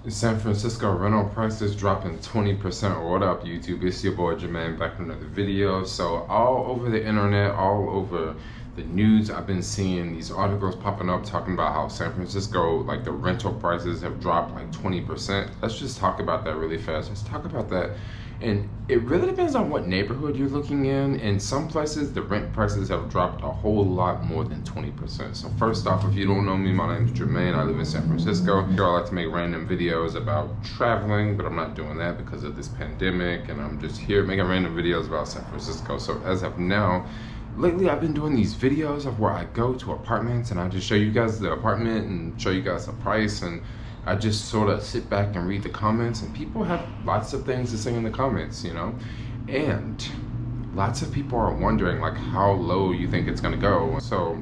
San Francisco rental prices dropping 20%. What up, YouTube? It's your boy Jermaine back with another video. So all over the internet, all over the news, I've been seeing these articles popping up talking about how San Francisco, like the rental prices have dropped like 20%. Let's just talk about that really fast. Let's talk about that. And it really depends on what neighborhood you're looking in. In some places, the rent prices have dropped a whole lot more than 20%. So first off, if you don't know me, my name is Jermaine. I live in San Francisco. I like to make random videos about traveling, but I'm not doing that because of this pandemic. And I'm just here making random videos about San Francisco. So as of now, lately I've been doing these videos of where I go to apartments and I just show you guys the apartment and show you guys the price, and I just sort of sit back and read the comments, and people have lots of things to say in the comments, you know? And lots of people are wondering like how low you think it's gonna go. So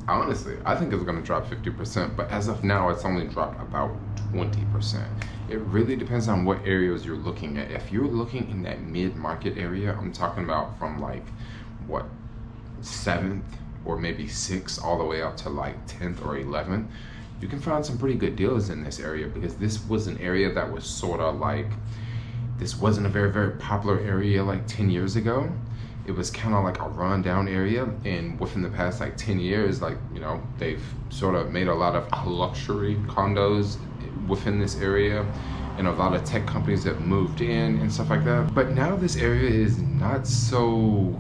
honestly, I think it's gonna drop 50%, but as of now, it's only dropped about 20%. It really depends on what areas you're looking at. If you're looking in that mid-market area, I'm talking about from like, what, 7th or maybe 6th all the way up to like 10th or 11th, you can find some pretty good deals in this area, because this was an area that was sort of like, this wasn't a very, very popular area like 10 years ago. It was kind of like a rundown area, and within the past like 10 years, like, you know, they've sort of made a lot of luxury condos within this area, and a lot of tech companies that moved in and stuff like that. But now this area is not so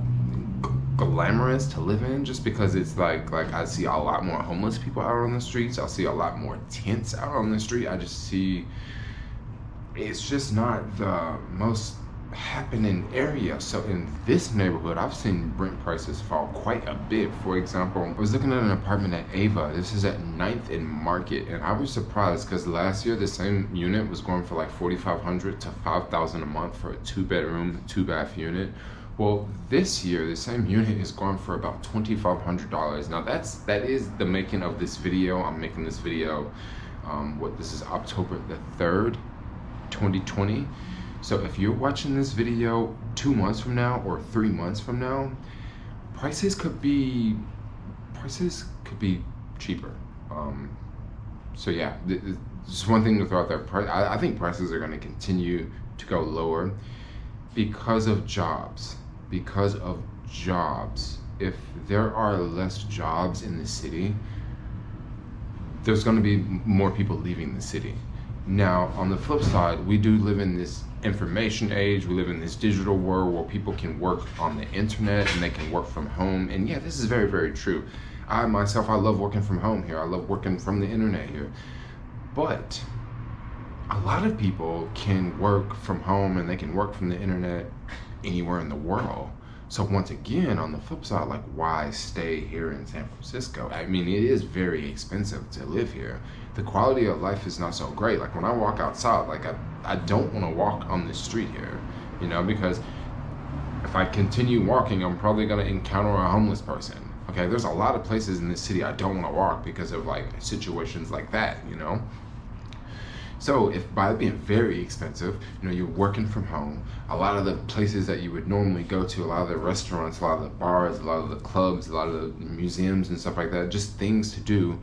glamorous to live in, just because it's like I see a lot more homeless people out on the streets. I see a lot more tents out on the street. I just see, it's just not the most happening area. So in this neighborhood, I've seen rent prices fall quite a bit. For example, I was looking at an apartment at Ava. This is at 9th and Market, and I was surprised because last year the same unit was going for like $4,500 to $5,000 a month for a 2-bedroom, 2-bath unit. Well, this year, the same unit is going for about $2,500. Now that is the making of this video. I'm making this video, this is October the 3rd, 2020. So if you're watching this video 2 months from now or 3 months from now, prices could be cheaper. So yeah, just one thing to throw out there. I think prices are going to continue to go lower because of jobs. Because of jobs. If there are less jobs in the city, there's going to be more people leaving the city. Now, on the flip side, we do live in this information age. We live in this digital world where people can work on the internet and they can work from home. And yeah, this is very, very true. I myself, I love working from home here. I love working from the internet here. But a lot of people can work from home and they can work from the internet anywhere in the world. So once again, on the flip side, like, why stay here in San Francisco? I mean, it is very expensive to live here. The quality of life is not so great. Like when I walk outside, like I don't want to walk on the street here, you know, because if I continue walking, I'm probably going to encounter a homeless person. Okay, there's a lot of places in this city I don't want to walk because of like situations like that, you know. So if by being very expensive, you know, you're working from home, a lot of the places that you would normally go to, a lot of the restaurants, a lot of the bars, a lot of the clubs, a lot of the museums and stuff like that, just things to do,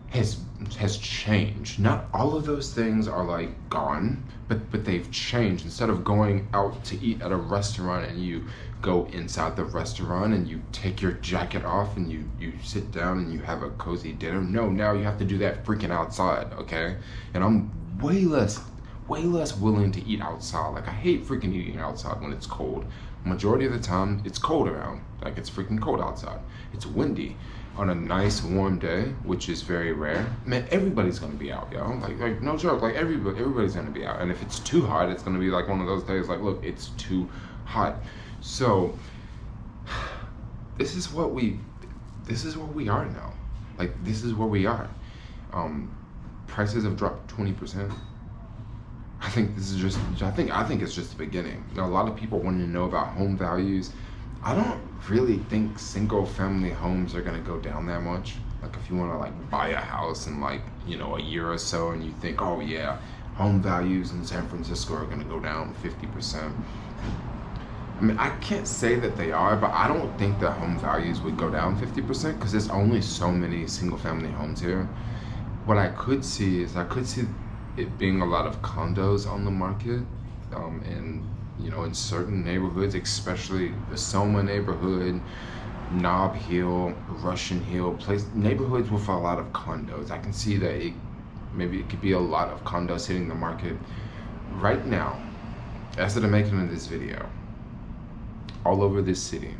has changed. Not all of those things are like gone, but they've changed. Instead of going out to eat at a restaurant and you go inside the restaurant and you take your jacket off and you sit down and you have a cozy dinner. No, now you have to do that freaking outside, okay? And I'm way less willing to eat outside. Like I hate freaking eating outside when it's cold. Majority of the time it's cold around. Like it's freaking cold outside. It's windy. On a nice warm day, which is very rare, man, everybody's gonna be out, yo. Like no joke, like everybody's gonna be out. And if it's too hot, it's gonna be like one of those days like, look, it's too hot. So this is what we are now. Like this is where we are. Prices have dropped 20%. I think this is just, I think it's just the beginning. Now, a lot of people want to know about home values. I don't really think single family homes are gonna go down that much. Like if you want to like buy a house in like, you know, a year or so, and you think, oh yeah, home values in San Francisco are gonna go down 50%. I mean, I can't say that they are, but I don't think that home values would go down 50% because there's only so many single family homes here. What I could see is it being a lot of condos on the market, and in certain neighborhoods, especially the Soma neighborhood, Nob Hill, Russian Hill, neighborhoods with a lot of condos. I can see that maybe it could be a lot of condos hitting the market right now. As of the making of this video, all over this city,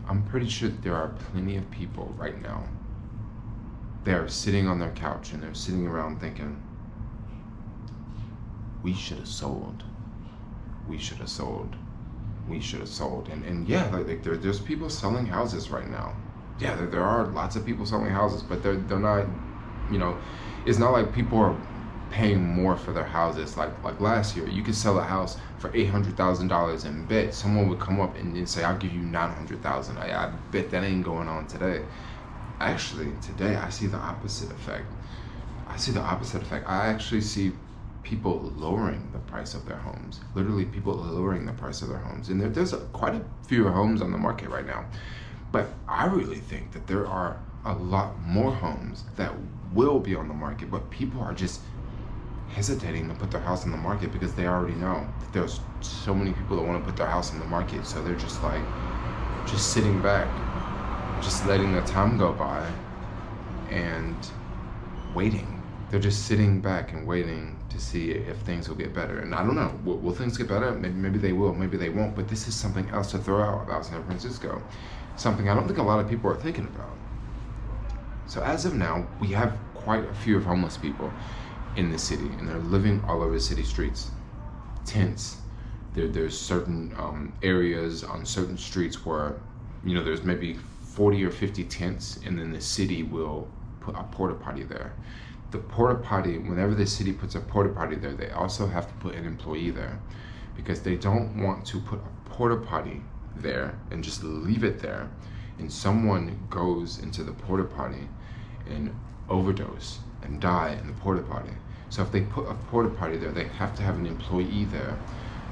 I'm pretty sure there are plenty of people right now. They're sitting on their couch and they're sitting around thinking, we should have sold. We should have sold. We should have sold. And yeah, like there's people selling houses right now. Yeah, there are lots of people selling houses, but they're not, it's not like people are paying more for their houses. Like last year, you could sell a house for $800,000 and bet someone would come up and say, I'll give you $900,000. I bet that ain't going on today. Actually, today I see the opposite effect. I actually see people lowering the price of their homes. Literally, people lowering the price of their homes. And there's quite a few homes on the market right now. But I really think that there are a lot more homes that will be on the market, but people are just hesitating to put their house on the market because they already know that there's so many people that want to put their house on the market. So they're just sitting back, just letting the time go by and waiting. They're just sitting back and waiting to see if things will get better. And I don't know, will things get better? Maybe they will, maybe they won't. But this is something else to throw out about San Francisco. Something I don't think a lot of people are thinking about. So as of now, we have quite a few homeless people in the city, and they're living all over the city streets. Tents. There's certain areas on certain streets where, there's maybe 40 or 50 tents, and then the city will put a porta potty there. The porta potty, whenever the city puts a porta potty there, they also have to put an employee there, because they don't want to put a porta potty there and just leave it there, and someone goes into the porta potty and overdose and die in the porta potty. So if they put a porta potty there, they have to have an employee there.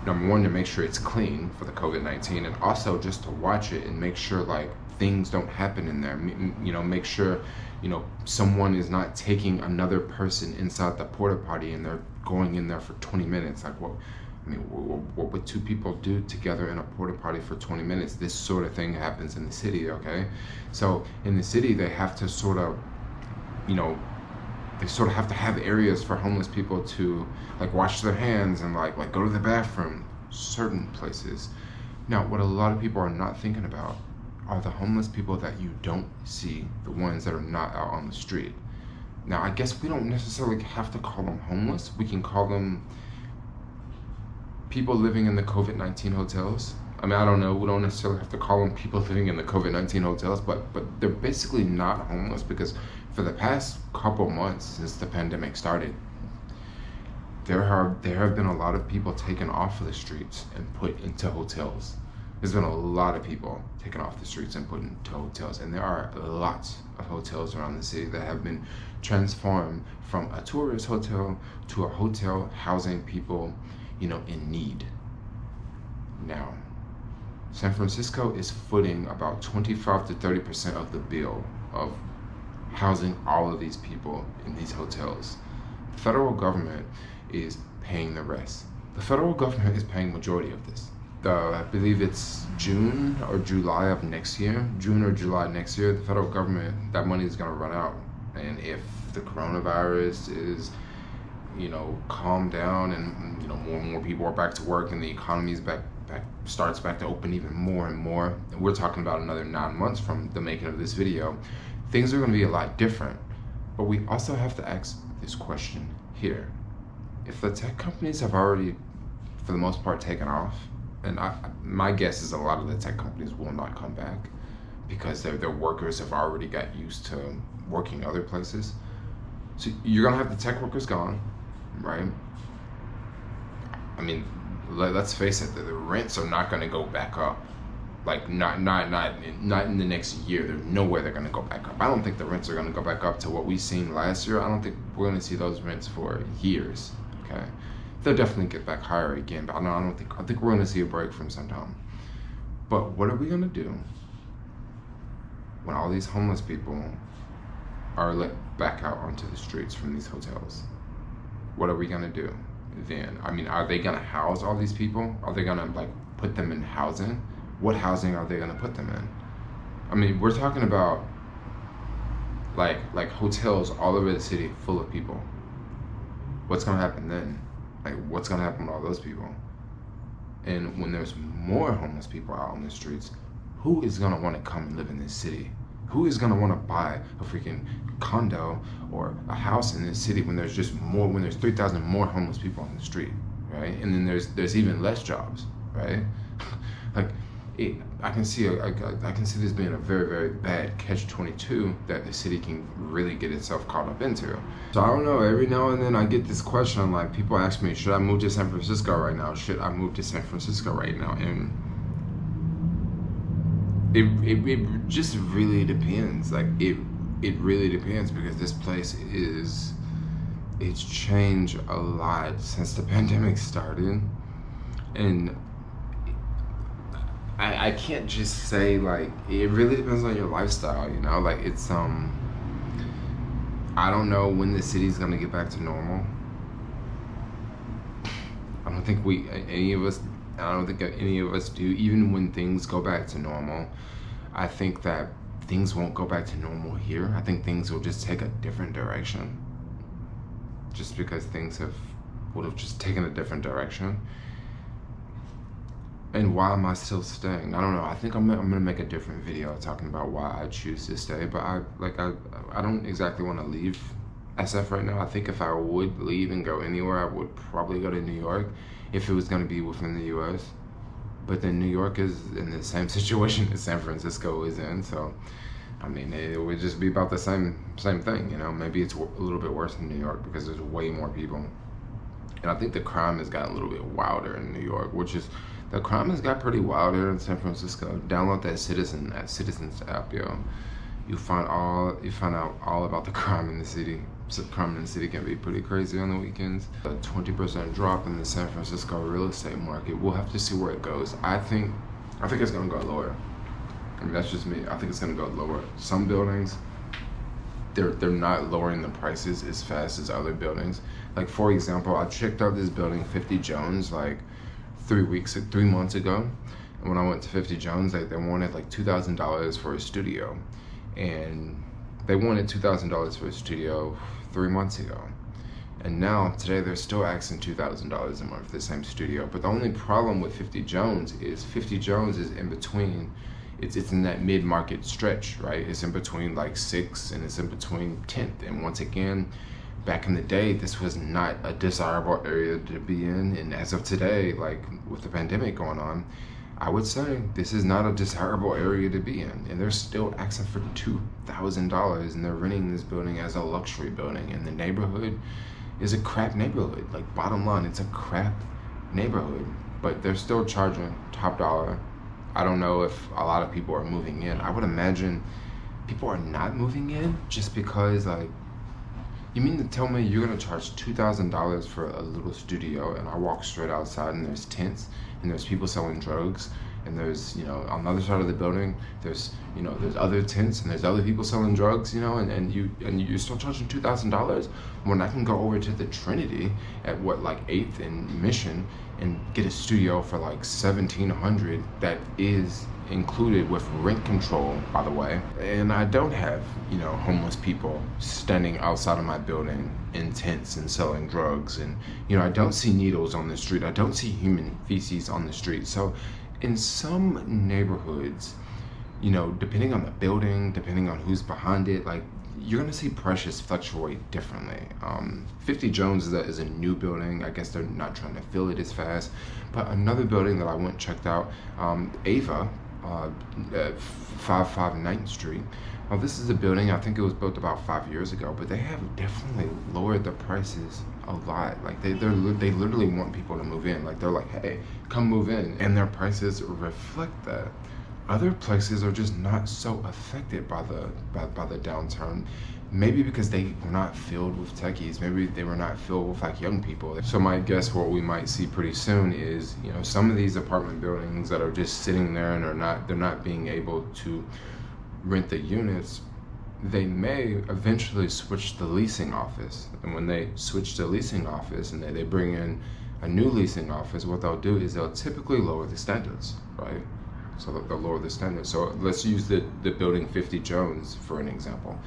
Number one, to make sure it's clean for the COVID-19, and also just to watch it and make sure things don't happen in there. Make sure someone is not taking another person inside the porta potty and they're going in there for 20 minutes. What would two people do together in a porta potty for 20 minutes? This sort of thing happens in the city, okay? So in the city, they have to sort of have to have areas for homeless people to wash their hands and go to the bathroom, certain places. Now, what a lot of people are not thinking about are the homeless people that you don't see, the ones that are not out on the street. Now, I guess we don't necessarily have to call them homeless. We can call them people living in the COVID-19 hotels. I don't know, we don't necessarily have to call them people living in the COVID-19 hotels, but they're basically not homeless, because for the past couple months since the pandemic started, there have been a lot of people taken off of the streets and put into hotels. There's been a lot of people taken off the streets and put into hotels, and there are lots of hotels around the city that have been transformed from a tourist hotel to a hotel housing people, in need. Now, San Francisco is footing about 25 to 30% of the bill of housing all of these people in these hotels. The federal government is paying the rest. The federal government is paying majority of this. I believe it's June or July next year, the federal government, that money is going to run out. And if the coronavirus is, calmed down and, more and more people are back to work and the economy is starts back to open even more and more, and we're talking about another 9 months from the making of this video, things are going to be a lot different. But we also have to ask this question here. If the tech companies have already, for the most part, taken off, and my guess is a lot of the tech companies will not come back because their workers have already got used to working other places. So you're gonna have the tech workers gone, right? Let's face it, the rents are not gonna go back up. Not in the next year. There's nowhere they're gonna go back up. I don't think the rents are gonna go back up to what we seen last year. I don't think we're gonna see those rents for years. Okay. They'll definitely get back higher again, but I think we're gonna see a break from some time. But what are we gonna do when all these homeless people are let back out onto the streets from these hotels? what are we gonna do then? I mean, are they gonna house all these people? Are they gonna like put them in housing? What housing are they gonna put them in? I mean, we're talking about like hotels all over the city full of people. What's gonna happen then? Like, what's gonna happen with all those people? And when there's more homeless people out on the streets, who is gonna wanna come and live in this city? Who is gonna wanna buy a freaking condo or a house in this city when there's just more, when there's 3,000 more homeless people on the street, right? And then there's even less jobs, right? Like, I can see this being a very, very bad catch-22 that the city can really get itself caught up into. So I don't know, every now and then I get this question, like people ask me, should I move to San Francisco right now? Should I move to San Francisco right now? And it just really depends. Like it really depends, because this place it's changed a lot since the pandemic started. And I can't just say, like, it really depends on your lifestyle, you know? Like, it's, I don't know when the city's gonna get back to normal. I don't think any of us do. Even when things go back to normal, I think that things won't go back to normal here. I think things will just take a different direction. Just because things would have just taken a different direction. And why am I still staying? I don't know. I think I'm gonna make a different video talking about why I choose to stay. But I don't exactly want to leave SF right now. I think if I would leave and go anywhere, I would probably go to New York if it was gonna be within the U.S. But then New York is in the same situation as San Francisco is in. So, I mean, it would just be about the same thing. You know, maybe it's a little bit worse in New York because there's way more people. And I think the crime has gotten a little bit wilder in New York, the crime has got pretty wild here in San Francisco. Download that Citizens app, yo. You find out all about the crime in the city. So crime in the city can be pretty crazy on the weekends. A 20% drop in the San Francisco real estate market. We'll have to see where it goes. I think it's gonna go lower. I mean, that's just me. I think it's gonna go lower. Some buildings, they're not lowering the prices as fast as other buildings. Like, for example, I checked out this building, 50 Jones, like 3 months ago. And when I went to 50 Jones, they wanted like $2,000 for a studio. And they wanted $2,000 for a studio 3 months ago. And now, today, they're still asking $2,000 a month for the same studio. But the only problem with 50 Jones is in between, it's in that mid-market stretch, right? It's in between like 6th and it's in between 10th. And once again, back in the day, this was not a desirable area to be in. And as of today, like with the pandemic going on, I would say this is not a desirable area to be in. And they're still asking for $2,000 and they're renting this building as a luxury building. And the neighborhood is a crap neighborhood. Like, bottom line, it's a crap neighborhood. But they're still charging top dollar. I don't know if a lot of people are moving in. I would imagine people are not moving in just because, like, you mean to tell me you're gonna charge $2,000 for a little studio, and I walk straight outside and there's tents and there's people selling drugs, and there's, you know, on the other side of the building, there's, you know, there's other tents and there's other people selling drugs, you know, and you're still charging $2,000 when I can go over to the Trinity at what, like 8th and Mission and get a studio for like $1,700 that is included with rent control, by the way. And I don't have, you know, homeless people standing outside of my building in tents and selling drugs, and, you know, I don't see needles on the street. I don't see human feces on the street. So in some neighborhoods, you know, depending on the building, depending on who's behind it, like, you're gonna see prices fluctuate differently. 50 Jones is a new building. I guess they're not trying to fill it as fast. But another building that I went and checked out, Ava, 55 9th Street. This is a building, I think it was built about 5 years ago, but they have definitely lowered the prices a lot. Like, they literally want people to move in. Like, they're like, hey, come move in, and their prices reflect that. Other places are just not so affected by the downturn. Maybe because they were not filled with techies. Maybe they were not filled with like young people. So my guess what we might see pretty soon is, you know, some of these apartment buildings that are just sitting there and they're not being able to rent the units, they may eventually switch the leasing office. And when they switch the leasing office and they bring in a new leasing office, what they'll do is they'll typically lower the standards, right? So they'll lower the standards. So let's use the building 50 Jones for an example.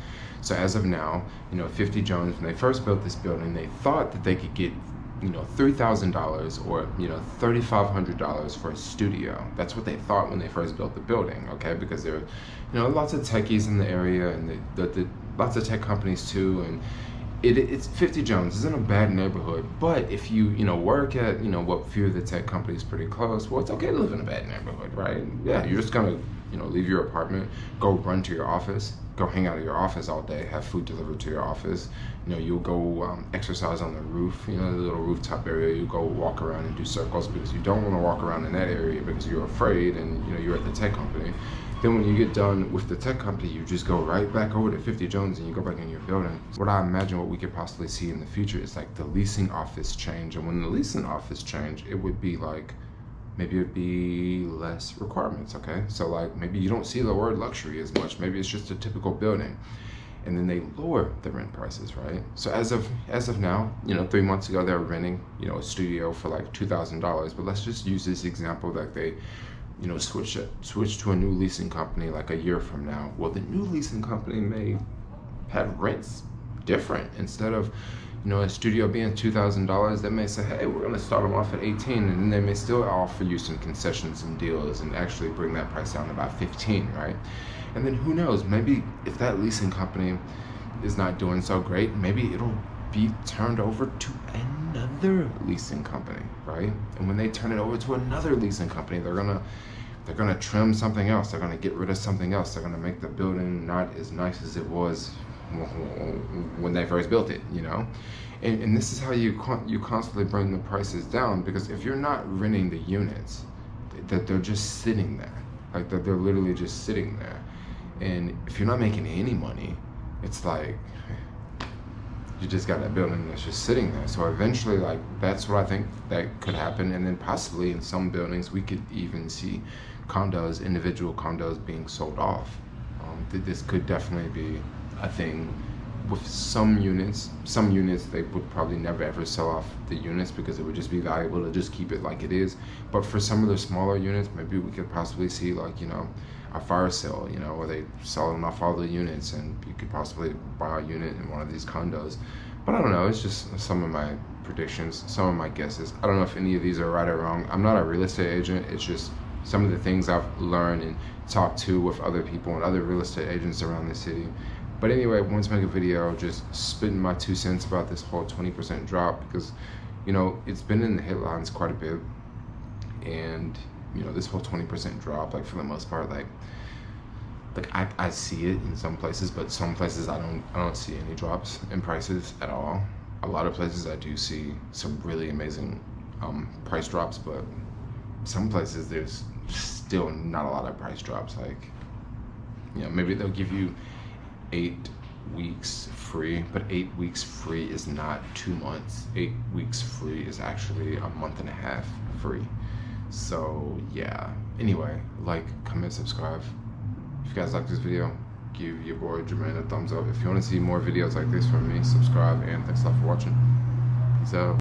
So as of now, 50 Jones, when they first built this building, they thought that they could get $3,000 or $3,500 for a studio. That's what they thought when they first built the building, okay? Because there are lots of techies in the area, and the lots of tech companies too, and it's 50 Jones. It's in a bad neighborhood, but if you work at what few of the tech companies pretty close, well, it's okay to live in a bad neighborhood, right? Yeah, you're just gonna leave your apartment, go run to your office, go hang out at your office all day, have food delivered to your office. You'll go exercise on the roof, the little rooftop area. You go walk around and do circles because you don't want to walk around in that area because you're afraid, and you're at the tech company. Then when you get done with the tech company, you just go right back over to 50 Jones and you go back in your building. What I imagine what we could possibly see in the future is like the leasing office change. And when the leasing office change, it would be like, maybe it would be less requirements, okay? So like maybe you don't see the word luxury as much. Maybe it's just a typical building. And then they lower the rent prices, right? So as of now, 3 months ago, they were renting, a studio for like $2,000. But let's just use this example that they switch to a new leasing company like a year from now. Well, the new leasing company may have rents different. Instead of a studio being $2,000, they may say, hey, we're going to start them off at 18, and then they may still offer you some concessions and deals and actually bring that price down to about 15, right? And then who knows, maybe if that leasing company is not doing so great, maybe it'll be turned over to another leasing company, right? And when they turn it over to another leasing company, they're gonna trim something else. They're gonna get rid of something else. They're gonna make the building not as nice as it was when they first built it, And this is how you constantly bring the prices down, because if you're not renting the units, that they're just sitting there, like that they're literally just sitting there, and if you're not making any money, it's like you just got that building that's just sitting there. So eventually, like, that's what I think that could happen. And then possibly in some buildings, we could even see condos, individual condos being sold off. This could definitely be a thing with some units. Some units, they would probably never ever sell off the units because it would just be valuable to just keep it like it is. But for some of the smaller units, maybe we could possibly see like, a fire sale, where they selling off all the units, and you could possibly buy a unit in one of these condos. But I don't know, it's just some of my predictions, some of my guesses. I don't know if any of these are right or wrong. I'm not a real estate agent. It's just some of the things I've learned and talked to with other people and other real estate agents around the city. But anyway, I wanted to make a video just spitting my 2 cents about this whole 20% drop, because it's been in the headlines quite a bit. And this whole 20% drop, like, for the most part, like I see it in some places, but some places I don't see any drops in prices at all. A lot of places I do see some really amazing price drops, but some places there's still not a lot of price drops. Like, maybe they'll give you 8 weeks free, but 8 weeks free is not 2 months. 8 weeks free is actually a month and a half free. So yeah, anyway, like, comment, subscribe. If you guys like this video, give your boy Jermaine a thumbs up. If you want to see more videos like this from me, subscribe, and thanks a lot for watching. Peace out.